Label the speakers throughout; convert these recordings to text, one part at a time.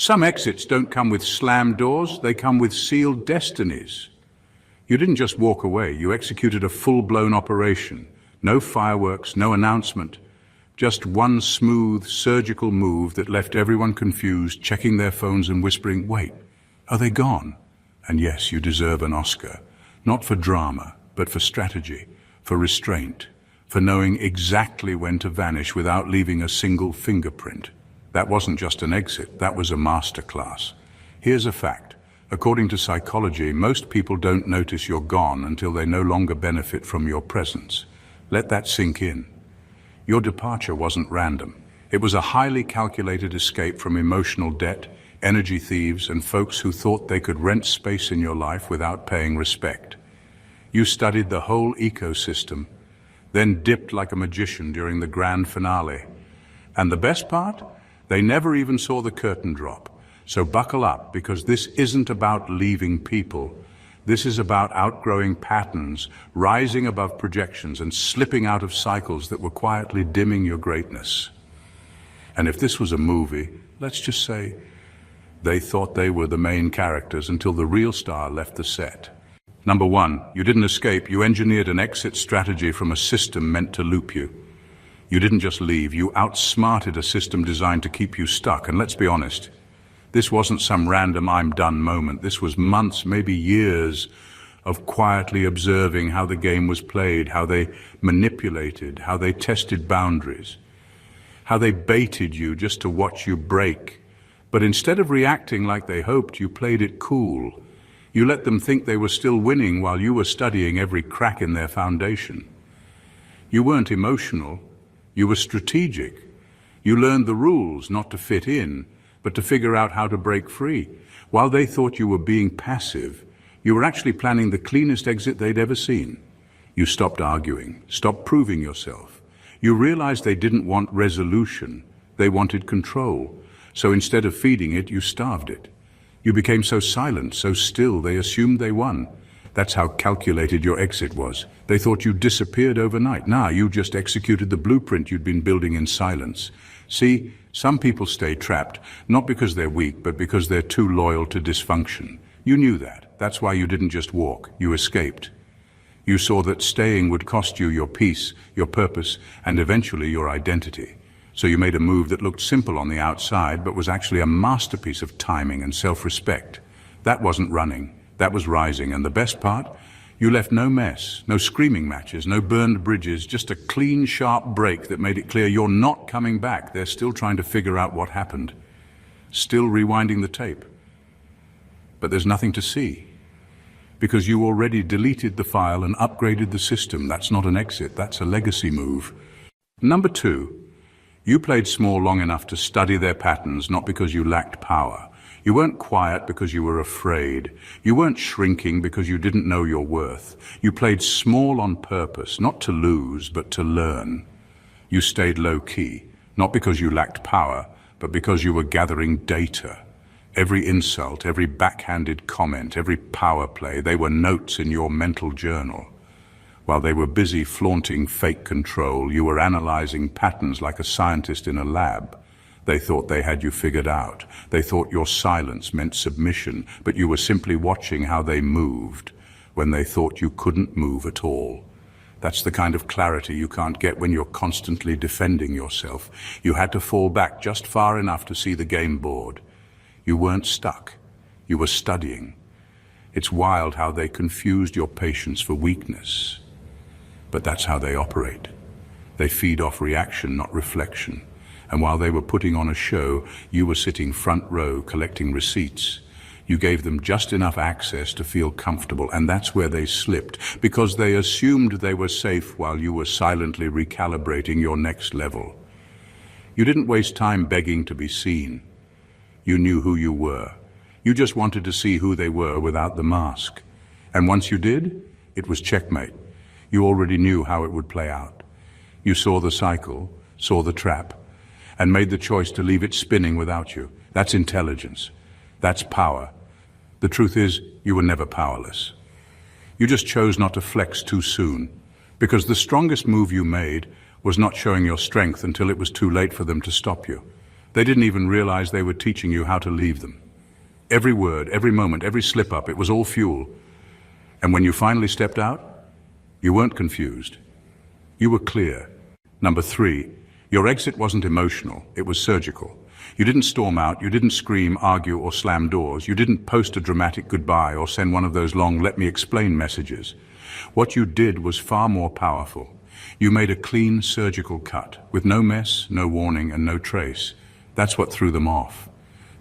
Speaker 1: Some exits don't come with slammed doors, they come with sealed destinies. You didn't just walk away, you executed a full-blown operation. No fireworks, no announcement. Just one smooth, surgical move that left everyone confused, checking their phones and whispering, "Wait, are they gone?" And yes, you deserve an Oscar. Not for drama, but for strategy, for restraint, for knowing exactly when to vanish without leaving a single fingerprint. That wasn't just an exit, that was a masterclass. Here's a fact. According to psychology, most people don't notice you're gone until they no longer benefit from your presence. Let that sink in. Your departure wasn't random. It was a highly calculated escape from emotional debt, energy thieves, and folks who thought they could rent space in your life without paying respect. You studied the whole ecosystem, then dipped like a magician during the grand finale. And the best part? They never even saw the curtain drop. So buckle up, because this isn't about leaving people. This is about outgrowing patterns, rising above projections, and slipping out of cycles that were quietly dimming your greatness. And if this was a movie, let's just say, they thought they were the main characters until the real star left the set. Number one, you didn't escape, you engineered an exit strategy from a system meant to loop you. You didn't just leave, you outsmarted a system designed to keep you stuck. And let's be honest, this wasn't some random "I'm done" moment. This was months, maybe years, of quietly observing how the game was played, how they manipulated, how they tested boundaries, how they baited you just to watch you break. But instead of reacting like they hoped, you played it cool. You let them think they were still winning while you were studying every crack in their foundation. You weren't emotional, you were strategic. You learned the rules not to fit in, but to figure out how to break free. While they thought you were being passive, you were actually planning the cleanest exit they'd ever seen. You stopped arguing, stopped proving yourself. You realized they didn't want resolution, they wanted control. So instead of feeding it, you starved it. You became so silent, so still, they assumed they won. That's how calculated your exit was. They thought you disappeared overnight. Nah, you just executed the blueprint you'd been building in silence. See, some people stay trapped, not because they're weak, but because they're too loyal to dysfunction. You knew that. That's why you didn't just walk, you escaped. You saw that staying would cost you your peace, your purpose, and eventually your identity. So you made a move that looked simple on the outside, but was actually a masterpiece of timing and self-respect. That wasn't running, that was rising, and the best part? You left no mess, no screaming matches, no burned bridges, just a clean, sharp break that made it clear you're not coming back. They're still trying to figure out what happened, still rewinding the tape. But there's nothing to see, because you already deleted the file and upgraded the system. That's not an exit, that's a legacy move. Number two, you played small long enough to study their patterns, not because you lacked power. You weren't quiet because you were afraid. You weren't shrinking because you didn't know your worth. You played small on purpose, not to lose, but to learn. You stayed low-key, not because you lacked power, but because you were gathering data. Every insult, every backhanded comment, every power play, they were notes in your mental journal. While they were busy flaunting fake control, you were analyzing patterns like a scientist in a lab. They thought they had you figured out. They thought your silence meant submission, but you were simply watching how they moved when they thought you couldn't move at all. That's the kind of clarity you can't get when you're constantly defending yourself. You had to fall back just far enough to see the game board. You weren't stuck. You were studying. It's wild how they confused your patience for weakness. But that's how they operate. They feed off reaction, not reflection. And while they were putting on a show, you were sitting front row collecting receipts. You gave them just enough access to feel comfortable, and that's where they slipped, because they assumed they were safe while you were silently recalibrating your next level. You didn't waste time begging to be seen. You knew who you were. You just wanted to see who they were without the mask. And once you did, it was checkmate. You already knew how it would play out. You saw the cycle, saw the trap, and made the choice to leave it spinning without you. That's intelligence. That's power. The truth is, you were never powerless. You just chose not to flex too soon, because the strongest move you made was not showing your strength until it was too late for them to stop you. They didn't even realize they were teaching you how to leave them. Every word, every moment, every slip-up, it was all fuel. And when you finally stepped out, you weren't confused. You were clear. Number 3, your exit wasn't emotional, it was surgical. You didn't storm out, you didn't scream, argue, or slam doors. You didn't post a dramatic goodbye or send one of those long "let me explain" messages. What you did was far more powerful. You made a clean surgical cut, with no mess, no warning, and no trace. That's what threw them off.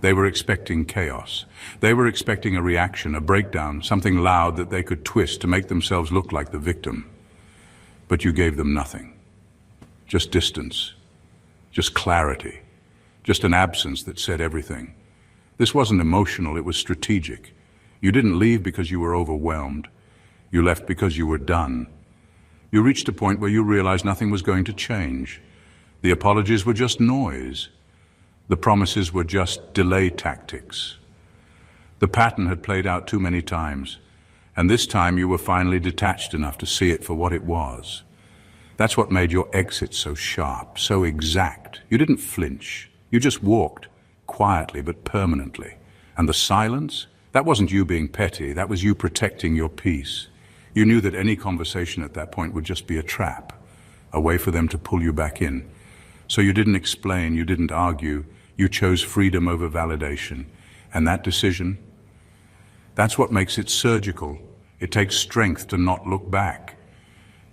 Speaker 1: They were expecting chaos. They were expecting a reaction, a breakdown, something loud that they could twist to make themselves look like the victim. But you gave them nothing. Just distance. Just clarity. Just an absence that said everything. This wasn't emotional, it was strategic. You didn't leave because you were overwhelmed. You left because you were done. You reached a point where you realized nothing was going to change. The apologies were just noise. The promises were just delay tactics. The pattern had played out too many times, and this time you were finally detached enough to see it for what it was. That's what made your exit so sharp, so exact. You didn't flinch. You just walked, quietly but permanently. And the silence? That wasn't you being petty, that was you protecting your peace. You knew that any conversation at that point would just be a trap, a way for them to pull you back in. So you didn't explain, you didn't argue, you chose freedom over validation. And that decision, that's what makes it surgical. It takes strength to not look back.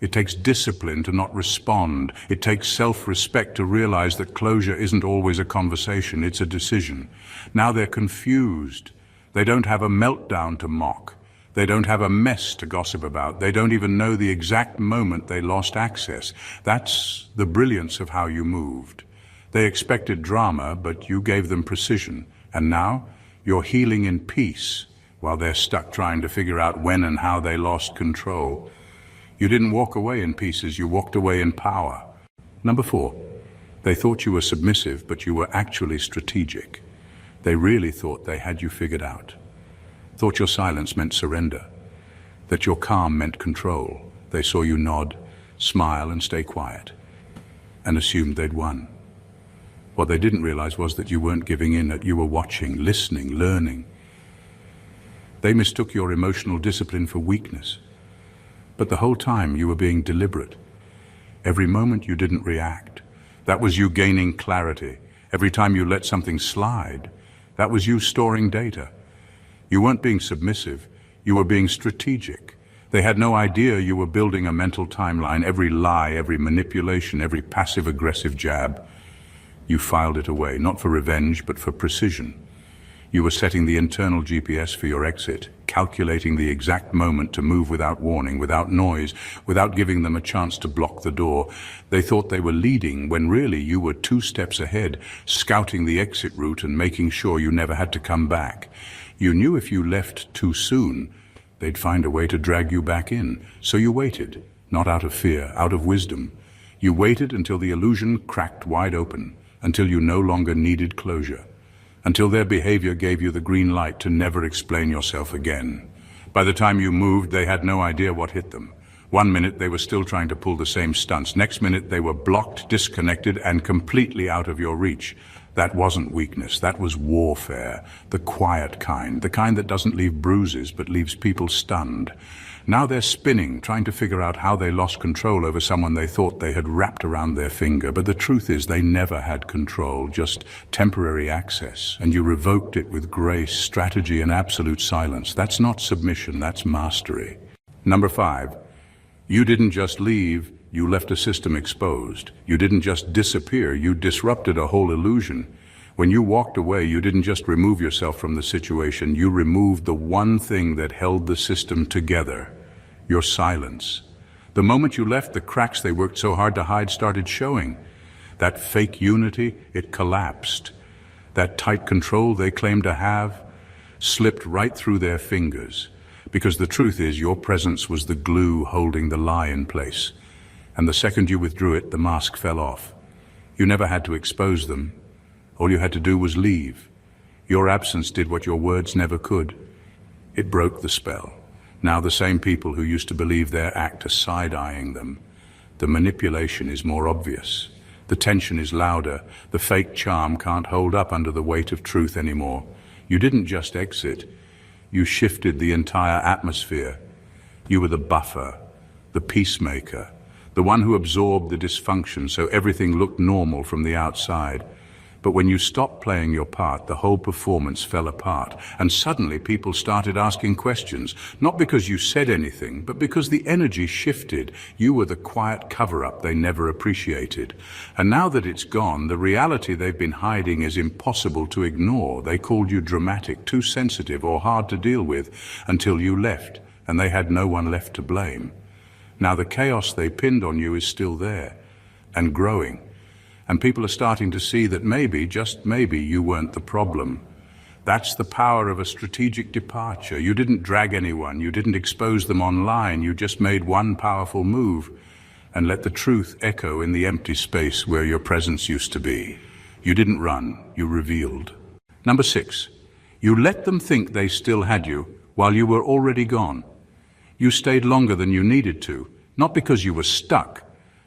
Speaker 1: It takes discipline to not respond. It takes self-respect to realize that closure isn't always a conversation, it's a decision. Now they're confused. They don't have a meltdown to mock. They don't have a mess to gossip about. They don't even know the exact moment they lost access. That's the brilliance of how you moved. They expected drama, but you gave them precision. And now you're healing in peace while they're stuck trying to figure out when and how they lost control. You didn't walk away in pieces, you walked away in power. Number 4, they thought you were submissive, but you were actually strategic. They really thought they had you figured out. Thought your silence meant surrender, that your calm meant control. They saw you nod, smile, and stay quiet, and assumed they'd won. What they didn't realize was that you weren't giving in, that you were watching, listening, learning. They mistook your emotional discipline for weakness. But the whole time you were being deliberate. Every moment you didn't react. That was you gaining clarity. Every time you let something slide, that was you storing data. You weren't being submissive, you were being strategic. They had no idea you were building a mental timeline. Every lie, every manipulation, every passive-aggressive jab, you filed it away, not for revenge, but for precision. You were setting the internal GPS for your exit, calculating the exact moment to move without warning, without noise, without giving them a chance to block the door. They thought they were leading, when really you were 2 steps ahead, scouting the exit route and making sure you never had to come back. You knew if you left too soon, they'd find a way to drag you back in. So you waited, not out of fear, out of wisdom. You waited until the illusion cracked wide open, until you no longer needed closure, until their behavior gave you the green light to never explain yourself again. By the time you moved, they had no idea what hit them. One minute they were still trying to pull the same stunts. Next minute they were blocked, disconnected, and completely out of your reach. That wasn't weakness, that was warfare. The quiet kind, the kind that doesn't leave bruises but leaves people stunned. Now they're spinning, trying to figure out how they lost control over someone they thought they had wrapped around their finger. But the truth is they never had control, just temporary access. And you revoked it with grace, strategy, and absolute silence. That's not submission, that's mastery. Number 5, you didn't just leave, you left a system exposed. You didn't just disappear, you disrupted a whole illusion. When you walked away, you didn't just remove yourself from the situation, you removed the one thing that held the system together, your silence. The moment you left, the cracks they worked so hard to hide started showing. That fake unity, it collapsed. That tight control they claimed to have slipped right through their fingers. Because the truth is, your presence was the glue holding the lie in place. And the second you withdrew it, the mask fell off. You never had to expose them. All you had to do was leave. Your absence did what your words never could. It broke the spell. Now the same people who used to believe their act are side-eyeing them. The manipulation is more obvious. The tension is louder. The fake charm can't hold up under the weight of truth anymore. You didn't just exit. You shifted the entire atmosphere. You were the buffer, the peacemaker, the one who absorbed the dysfunction so everything looked normal from the outside. But when you stopped playing your part, the whole performance fell apart. And suddenly people started asking questions, not because you said anything, but because the energy shifted. You were the quiet cover-up they never appreciated. And now that it's gone, the reality they've been hiding is impossible to ignore. They called you dramatic, too sensitive, or hard to deal with until you left, and they had no one left to blame. Now the chaos they pinned on you is still there, and growing. And people are starting to see that maybe, just maybe, you weren't the problem. That's the power of a strategic departure. You didn't drag anyone, you didn't expose them online, you just made one powerful move and let the truth echo in the empty space where your presence used to be. You didn't run, you revealed. Number 6, you let them think they still had you while you were already gone. You stayed longer than you needed to, not because you were stuck,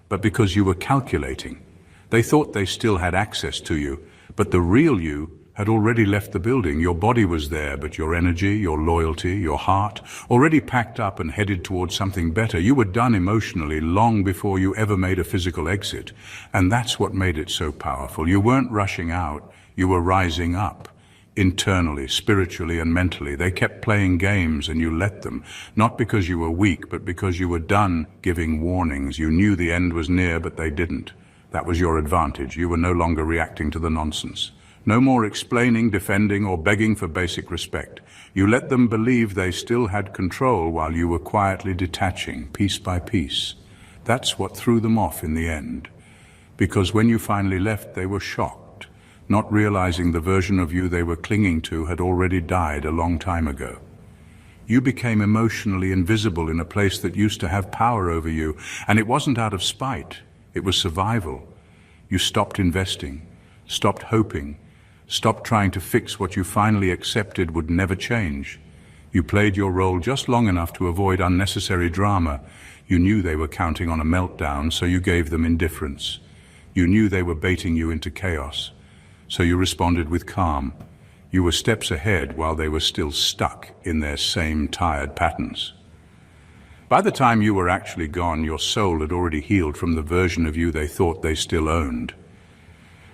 Speaker 1: but because you were calculating. They thought they still had access to you, but the real you had already left the building. Your body was there, but your energy, your loyalty, your heart, already packed up and headed towards something better. You were done emotionally long before you ever made a physical exit. And that's what made it so powerful. You weren't rushing out, you were rising up. Internally, spiritually, and mentally. They kept playing games and you let them, not because you were weak, but because you were done giving warnings. You knew the end was near, but they didn't. That was your advantage. You were no longer reacting to the nonsense. No more explaining, defending, or begging for basic respect. You let them believe they still had control while you were quietly detaching, piece by piece. That's what threw them off in the end. Because when you finally left, they were shocked, not realizing the version of you they were clinging to had already died a long time ago. You became emotionally invisible in a place that used to have power over you, and it wasn't out of spite. It was survival. You stopped investing, stopped hoping, stopped trying to fix what you finally accepted would never change. You played your role just long enough to avoid unnecessary drama. You knew they were counting on a meltdown, so you gave them indifference. You knew they were baiting you into chaos, so you responded with calm. You were steps ahead while they were still stuck in their same tired patterns. By the time you were actually gone, your soul had already healed from the version of you they thought they still owned.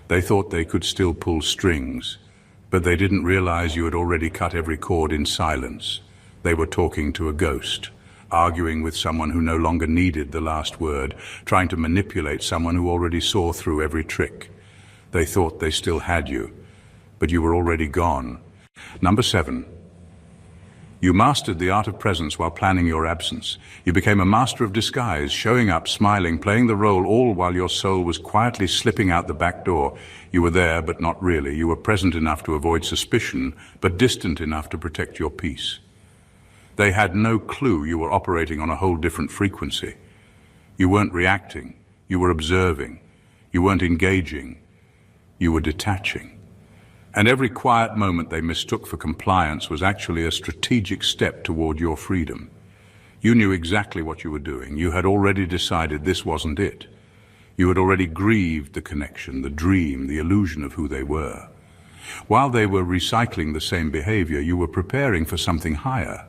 Speaker 1: They thought they could still pull strings, but they didn't realize you had already cut every cord in silence. They were talking to a ghost, arguing with someone who no longer needed the last word, trying to manipulate someone who already saw through every trick. They thought they still had you, but you were already gone. Number 7. You mastered the art of presence while planning your absence. You became a master of disguise, showing up, smiling, playing the role, all while your soul was quietly slipping out the back door. You were there, but not really. You were present enough to avoid suspicion, but distant enough to protect your peace. They had no clue you were operating on a whole different frequency. You weren't reacting. You were observing. You weren't engaging. You were detaching. And every quiet moment they mistook for compliance was actually a strategic step toward your freedom. You knew exactly what you were doing. You had already decided this wasn't it. You had already grieved the connection, the dream, the illusion of who they were. While they were recycling the same behavior, you were preparing for something higher.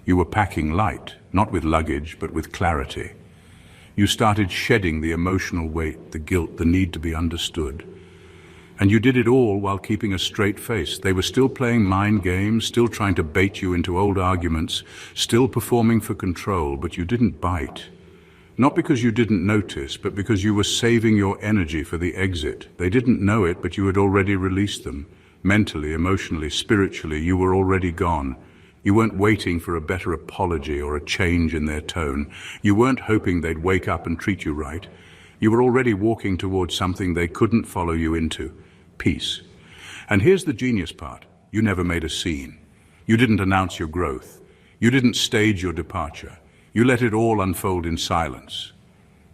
Speaker 1: You were packing light, not with luggage, but with clarity. You started shedding the emotional weight, the guilt, the need to be understood. And you did it all while keeping a straight face. They were still playing mind games, still trying to bait you into old arguments, still performing for control, but you didn't bite. Not because you didn't notice, but because you were saving your energy for the exit. They didn't know it, but you had already released them. Mentally, emotionally, spiritually, you were already gone. You weren't waiting for a better apology or a change in their tone. You weren't hoping they'd wake up and treat you right. You were already walking towards something they couldn't follow you into. Peace. And here's the genius part. You never made a scene. You didn't announce your growth. You didn't stage your departure. You let it all unfold in silence.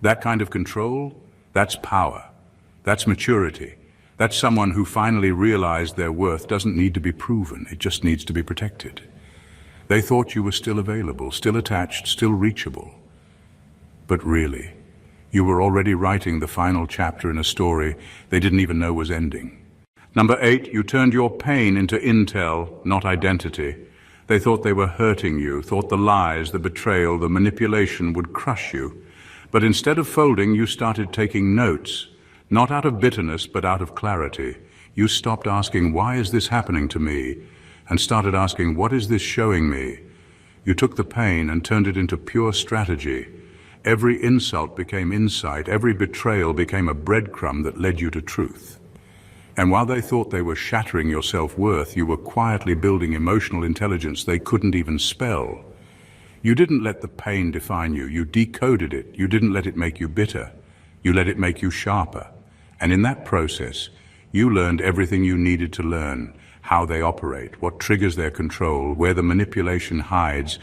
Speaker 1: That kind of control, that's power. That's maturity. That's someone who finally realized their worth doesn't need to be proven. It just needs to be protected. They thought you were still available, still attached, still reachable. But really, You were already writing the final chapter in a story they didn't even know was ending. Number 8, you turned your pain into intel, not identity. They thought they were hurting you, thought the lies, the betrayal, the manipulation would crush you. But instead of folding, you started taking notes, not out of bitterness, but out of clarity. You stopped asking, why is this happening to me? And started asking, what is this showing me? You took the pain and turned it into pure strategy. Every insult became insight, every betrayal became a breadcrumb that led you to truth. And while they thought they were shattering your self-worth, you were quietly building emotional intelligence they couldn't even spell. You didn't let the pain define you, you decoded it. You didn't let it make you bitter, you let it make you sharper. And in that process, you learned everything you needed to learn: how they operate, what triggers their control, where the manipulation hides,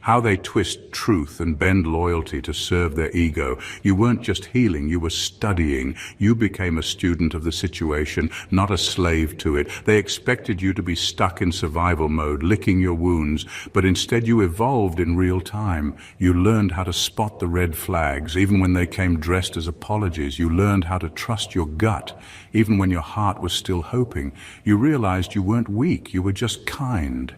Speaker 1: how they twist truth and bend loyalty to serve their ego. You weren't just healing, you were studying. You became a student of the situation, not a slave to it. They expected you to be stuck in survival mode, licking your wounds, but instead you evolved in real time. You learned how to spot the red flags, even when they came dressed as apologies. You learned how to trust your gut, even when your heart was still hoping. You realized you weren't weak, you were just kind.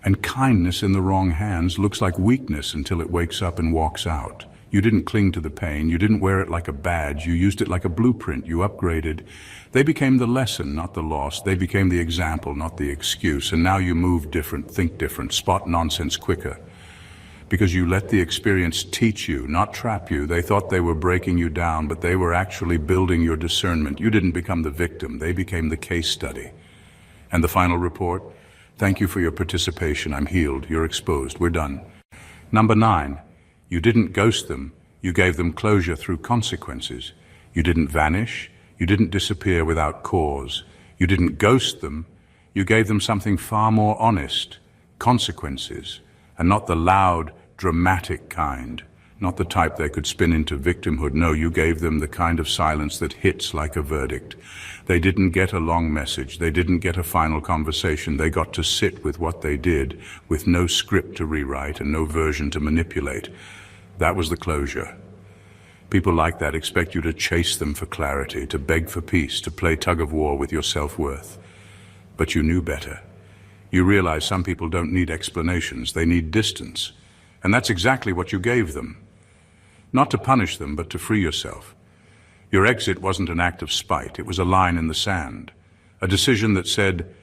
Speaker 1: And kindness in the wrong hands looks like weakness until it wakes up and walks out. You didn't cling to the pain, you didn't wear it like a badge, you used it like a blueprint, you upgraded. They became the lesson, not the loss. They became the example, not the excuse. And now you move different, think different, spot nonsense quicker. Because you let the experience teach you, not trap you. They thought they were breaking you down, but they were actually building your discernment. You didn't become the victim, they became the case study. And the final report? Thank you for your participation. I'm healed. You're exposed. We're done. Number 9, you didn't ghost them. You gave them closure through consequences. You didn't vanish. You didn't disappear without cause. You didn't ghost them. You gave them something far more honest, consequences, and not the loud, dramatic kind. Not the type they could spin into victimhood. No, you gave them the kind of silence that hits like a verdict. They didn't get a long message. They didn't get a final conversation. They got to sit with what they did, with no script to rewrite and no version to manipulate. That was the closure. People like that expect you to chase them for clarity, to beg for peace, to play tug-of-war with your self-worth. But you knew better. You realize some people don't need explanations. They need distance. And that's exactly what you gave them. Not to punish them, but to free yourself. Your exit wasn't an act of spite. It was a line in the sand. A decision that said,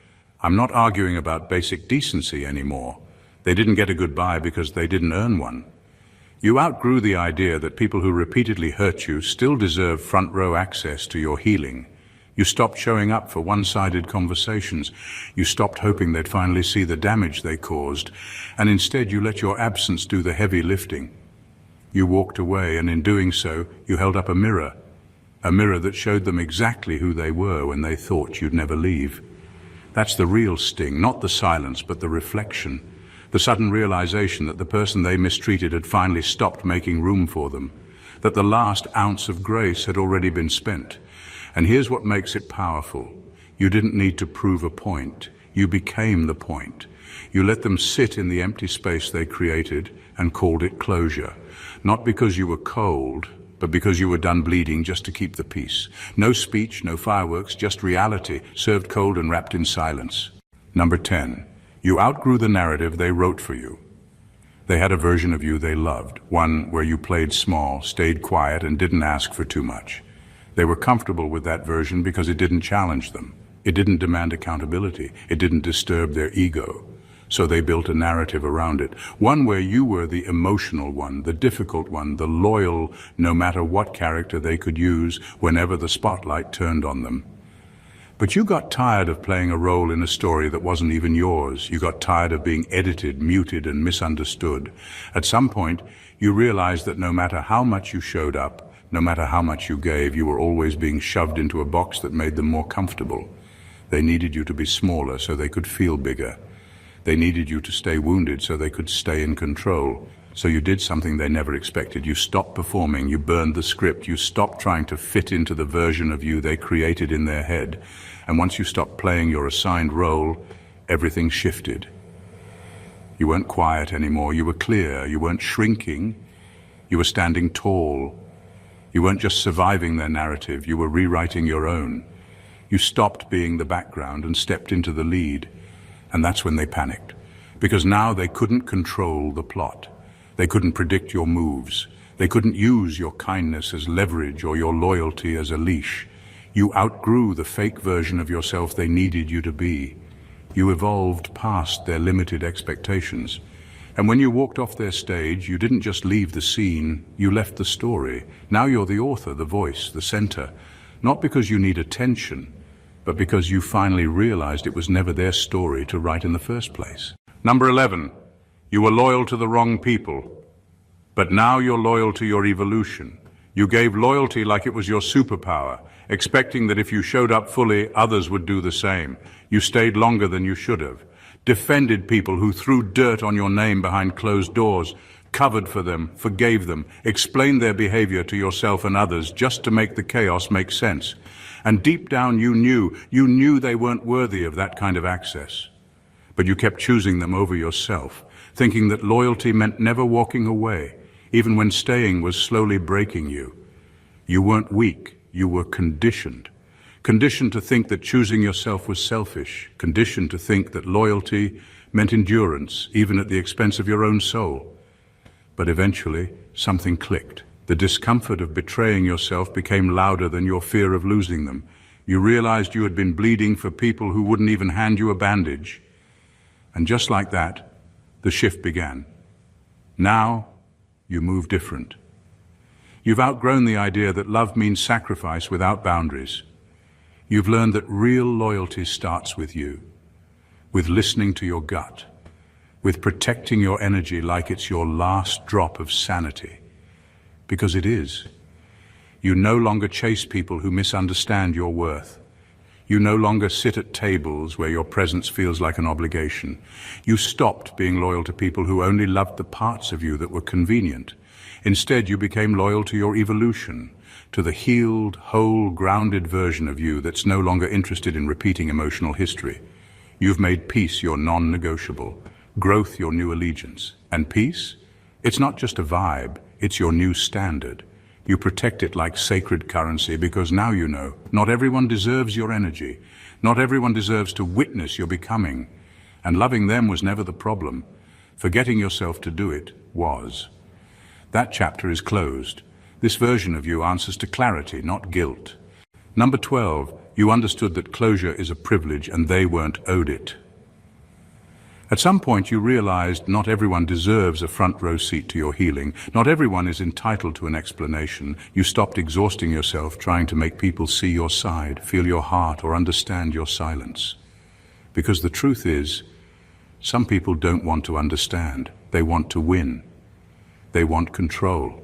Speaker 1: I'm not arguing about basic decency anymore. They didn't get a goodbye because they didn't earn one. You outgrew the idea that people who repeatedly hurt you still deserve front row access to your healing. You stopped showing up for one-sided conversations. You stopped hoping they'd finally see the damage they caused, and instead you let your absence do the heavy lifting. You walked away, and in doing so, you held up a mirror that showed them exactly who they were when they thought you'd never leave. That's the real sting, not the silence, but the reflection, the sudden realization that the person they mistreated had finally stopped making room for them, that the last ounce of grace had already been spent. And here's what makes it powerful. You didn't need to prove a point. You became the point. You let them sit in the empty space they created and called it closure. Not because you were cold, but because you were done bleeding just to keep the peace. No speech, no fireworks, just reality, served cold and wrapped in silence. Number 10, you outgrew the narrative they wrote for you. They had a version of you they loved, one where you played small, stayed quiet, and didn't ask for too much. They were comfortable with that version because it didn't challenge them. It didn't demand accountability. It didn't disturb their ego. So they built a narrative around it, one where you were the emotional one, the difficult one, the loyal, no matter what character they could use whenever the spotlight turned on them. But you got tired of playing a role in a story that wasn't even yours. You got tired of being edited, muted, and misunderstood. At some point, you realized that no matter how much you showed up, no matter how much you gave, you were always being shoved into a box that made them more comfortable. They needed you to be smaller so they could feel bigger. They needed you to stay wounded so they could stay in control. So you did something they never expected. You stopped performing, you burned the script, you stopped trying to fit into the version of you they created in their head. And once you stopped playing your assigned role, everything shifted. You weren't quiet anymore, you were clear, you weren't shrinking, you were standing tall. You weren't just surviving their narrative, you were rewriting your own. You stopped being the background and stepped into the lead. And that's when they panicked. Because now they couldn't control the plot. They couldn't predict your moves. They couldn't use your kindness as leverage or your loyalty as a leash. You outgrew the fake version of yourself they needed you to be. You evolved past their limited expectations. And when you walked off their stage, you didn't just leave the scene, you left the story. Now you're the author, the voice, the center. Not because you need attention, but because you finally realized it was never their story to write in the first place. Number 11, you were loyal to the wrong people. But now you're loyal to your evolution. You gave loyalty like it was your superpower, expecting that if you showed up fully, others would do the same. You stayed longer than you should have. Defended people who threw dirt on your name behind closed doors, covered for them, forgave them, explained their behavior to yourself and others just to make the chaos make sense. And deep down you knew they weren't worthy of that kind of access. But you kept choosing them over yourself, thinking that loyalty meant never walking away, even when staying was slowly breaking you. You weren't weak, you were conditioned. Conditioned to think that choosing yourself was selfish, conditioned to think that loyalty meant endurance, even at the expense of your own soul. But eventually, something clicked. The discomfort of betraying yourself became louder than your fear of losing them. You realized you had been bleeding for people who wouldn't even hand you a bandage. And just like that, the shift began. Now, you move different. You've outgrown the idea that love means sacrifice without boundaries. You've learned that real loyalty starts with you, with listening to your gut, with protecting your energy like it's your last drop of sanity. Because it is. You no longer chase people who misunderstand your worth. You no longer sit at tables where your presence feels like an obligation. You stopped being loyal to people who only loved the parts of you that were convenient. Instead, you became loyal to your evolution, to the healed, whole, grounded version of you that's no longer interested in repeating emotional history. You've made peace your non-negotiable, growth your new allegiance. And peace? It's not just a vibe, it's your new standard. You protect it like sacred currency because now you know, not everyone deserves your energy. Not everyone deserves to witness your becoming. And loving them was never the problem. Forgetting yourself to do it was. That chapter is closed. This version of you answers to clarity, not guilt. Number 12, you understood that closure is a privilege and they weren't owed it. At some point you realized not everyone deserves a front row seat to your healing. Not everyone is entitled to an explanation. You stopped exhausting yourself trying to make people see your side, feel your heart, or understand your silence. Because the truth is, some people don't want to understand. They want to win. They want control.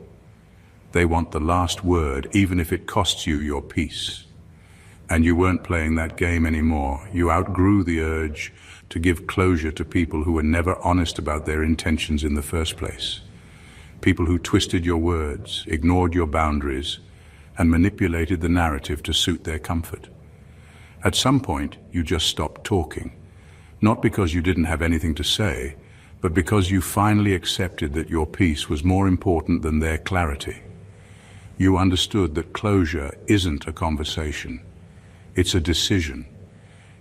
Speaker 1: They want the last word, even if it costs you your peace. And you weren't playing that game anymore. You outgrew the urge to give closure to people who were never honest about their intentions in the first place. People who twisted your words, ignored your boundaries, and manipulated the narrative to suit their comfort. At some point, you just stopped talking. Not because you didn't have anything to say, but because you finally accepted that your peace was more important than their clarity. You understood that closure isn't a conversation. It's a decision.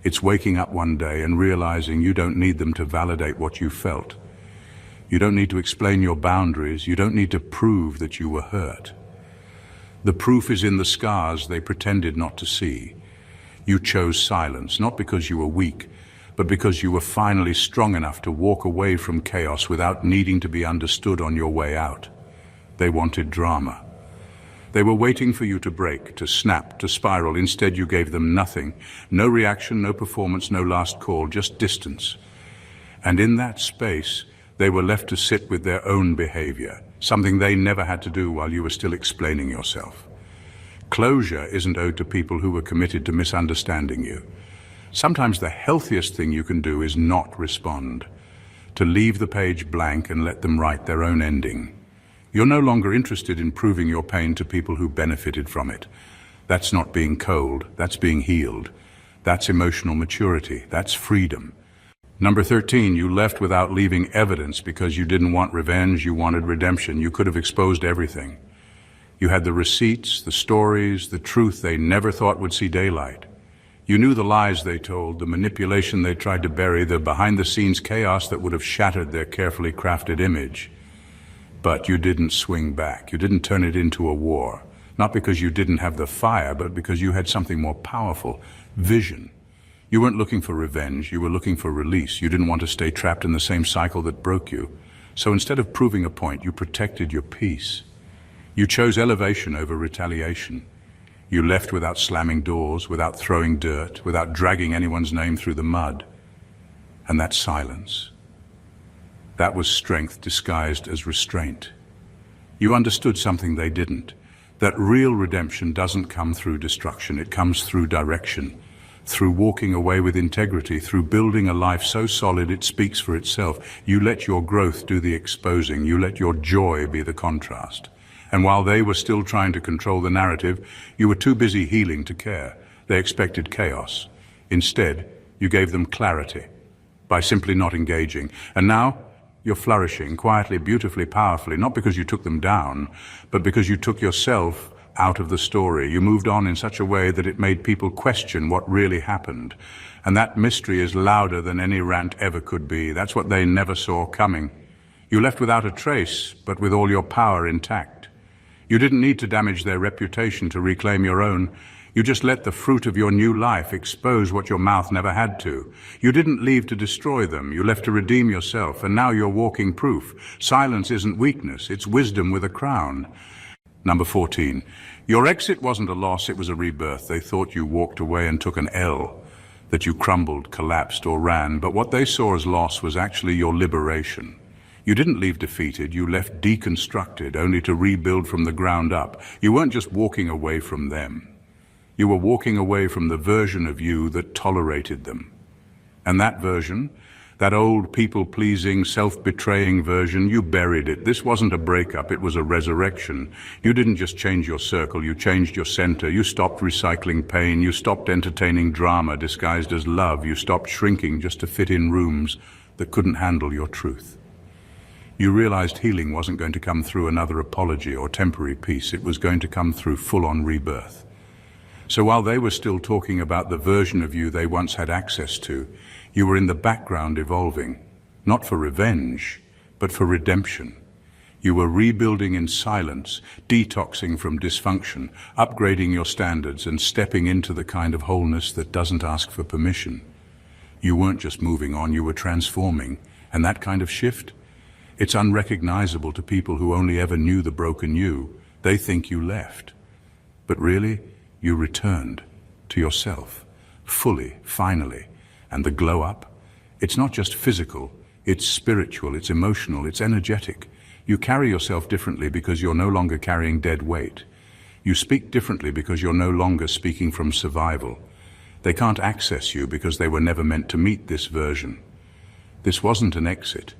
Speaker 1: It's waking up one day and realizing you don't need them to validate what you felt. You don't need to explain your boundaries. You don't need to prove that you were hurt. The proof is in the scars they pretended not to see. You chose silence, not because you were weak, but because you were finally strong enough to walk away from chaos without needing to be understood on your way out. They wanted drama. They were waiting for you to break, to snap, to spiral. Instead, you gave them nothing. No reaction, no performance, no last call, just distance. And in that space, they were left to sit with their own behavior, something they never had to do while you were still explaining yourself. Closure isn't owed to people who were committed to misunderstanding you. Sometimes the healthiest thing you can do is not respond, to leave the page blank and let them write their own ending. You're no longer interested in proving your pain to people who benefited from it. That's not being cold, that's being healed. That's emotional maturity, that's freedom. Number 13, you left without leaving evidence because you didn't want revenge, you wanted redemption. You could have exposed everything. You had the receipts, the stories, the truth they never thought would see daylight. You knew the lies they told, the manipulation they tried to bury, the behind-the-scenes chaos that would have shattered their carefully crafted image. But you didn't swing back. You didn't turn it into a war. Not because you didn't have the fire, but because you had something more powerful, vision. You weren't looking for revenge, you were looking for release. You didn't want to stay trapped in the same cycle that broke you. So instead of proving a point, you protected your peace. You chose elevation over retaliation. You left without slamming doors, without throwing dirt, without dragging anyone's name through the mud. And that silence, that was strength disguised as restraint. You understood something they didn't, that real redemption doesn't come through destruction, it comes through direction, through walking away with integrity, through building a life so solid it speaks for itself. You let your growth do the exposing, you let your joy be the contrast. And while they were still trying to control the narrative, you were too busy healing to care. They expected chaos. Instead, you gave them clarity by simply not engaging. And now, you're flourishing quietly, beautifully, powerfully, not because you took them down, but because you took yourself out of the story. You moved on in such a way that it made people question what really happened. And that mystery is louder than any rant ever could be. That's what they never saw coming. You left without a trace, but with all your power intact. You didn't need to damage their reputation to reclaim your own. You just let the fruit of your new life expose what your mouth never had to. You didn't leave to destroy them. You left to redeem yourself, and now you're walking proof. Silence isn't weakness, it's wisdom with a crown. Number 14. Your exit wasn't a loss, it was a rebirth. They thought you walked away and took an L, that you crumbled, collapsed, or ran, but what they saw as loss was actually your liberation. You didn't leave defeated, you left deconstructed, only to rebuild from the ground up. You weren't just walking away from them. You were walking away from the version of you that tolerated them. And that version, that old people-pleasing, self-betraying version, you buried it. This wasn't a breakup, it was a resurrection. You didn't just change your circle, you changed your center. You stopped recycling pain, you stopped entertaining drama disguised as love. You stopped shrinking just to fit in rooms that couldn't handle your truth. You realized healing wasn't going to come through another apology or temporary peace. It was going to come through full-on rebirth. So while they were still talking about the version of you they once had access to, you were in the background evolving, not for revenge, but for redemption. You were rebuilding in silence, detoxing from dysfunction, upgrading your standards and stepping into the kind of wholeness that doesn't ask for permission. You weren't just moving on, you were transforming. And that kind of shift? It's unrecognizable to people who only ever knew the broken you. They think you left. But really, you returned to yourself, fully, finally. And the glow up? It's not just physical, it's spiritual, it's emotional, it's energetic. You carry yourself differently because you're no longer carrying dead weight. You speak differently because you're no longer speaking from survival. They can't access you because they were never meant to meet this version. This wasn't an exit.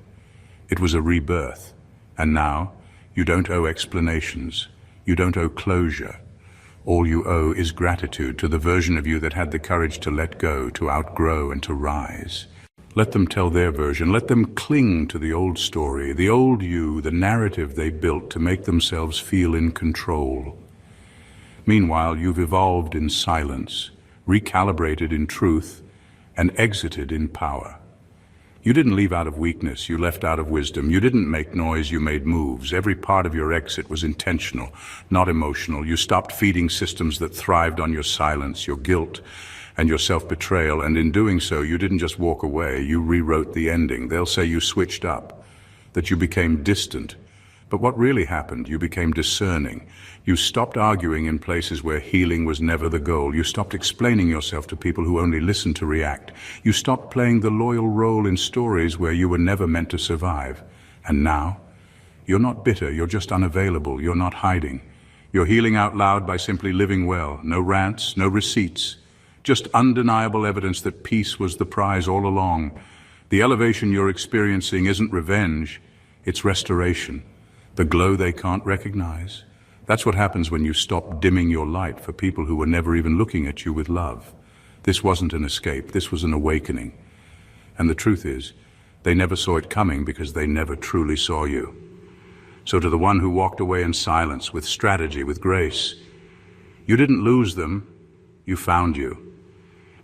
Speaker 1: It was a rebirth. And now, you don't owe explanations. You don't owe closure. All you owe is gratitude to the version of you that had the courage to let go, to outgrow, and to rise. Let them tell their version. Let them cling to the old story, the old you, the narrative they built to make themselves feel in control. Meanwhile, you've evolved in silence, recalibrated in truth, and exited in power. You didn't leave out of weakness, you left out of wisdom. You didn't make noise, you made moves. Every part of your exit was intentional, not emotional. You stopped feeding systems that thrived on your silence, your guilt, and your self-betrayal. And in doing so, you didn't just walk away, you rewrote the ending. They'll say you switched up, that you became distant. But what really happened? You became discerning. You stopped arguing in places where healing was never the goal. You stopped explaining yourself to people who only listened to react. You stopped playing the loyal role in stories where you were never meant to survive. And now, you're not bitter, you're just unavailable, you're not hiding. You're healing out loud by simply living well. No rants, no receipts. Just undeniable evidence that peace was the prize all along. The elevation you're experiencing isn't revenge, it's restoration. The glow they can't recognize. That's what happens when you stop dimming your light for people who were never even looking at you with love. This wasn't an escape, this was an awakening. And the truth is, they never saw it coming because they never truly saw you. So to the one who walked away in silence, with strategy, with grace, you didn't lose them, you found you.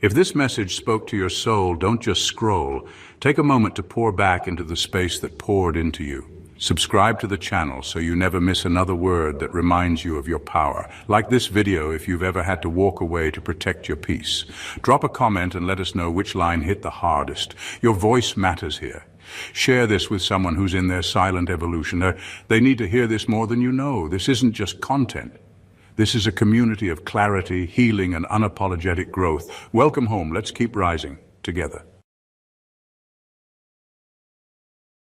Speaker 1: If this message spoke to your soul, don't just scroll. Take a moment to pour back into the space that poured into you. Subscribe to the channel so you never miss another word that reminds you of your power. Like this video if you've ever had to walk away to protect your peace. Drop a comment and let us know which line hit the hardest. Your voice matters here. Share this with someone who's in their silent evolution. They need to hear this more than you know. This isn't just content. This is a community of clarity, healing, and unapologetic growth. Welcome home. Let's keep rising together.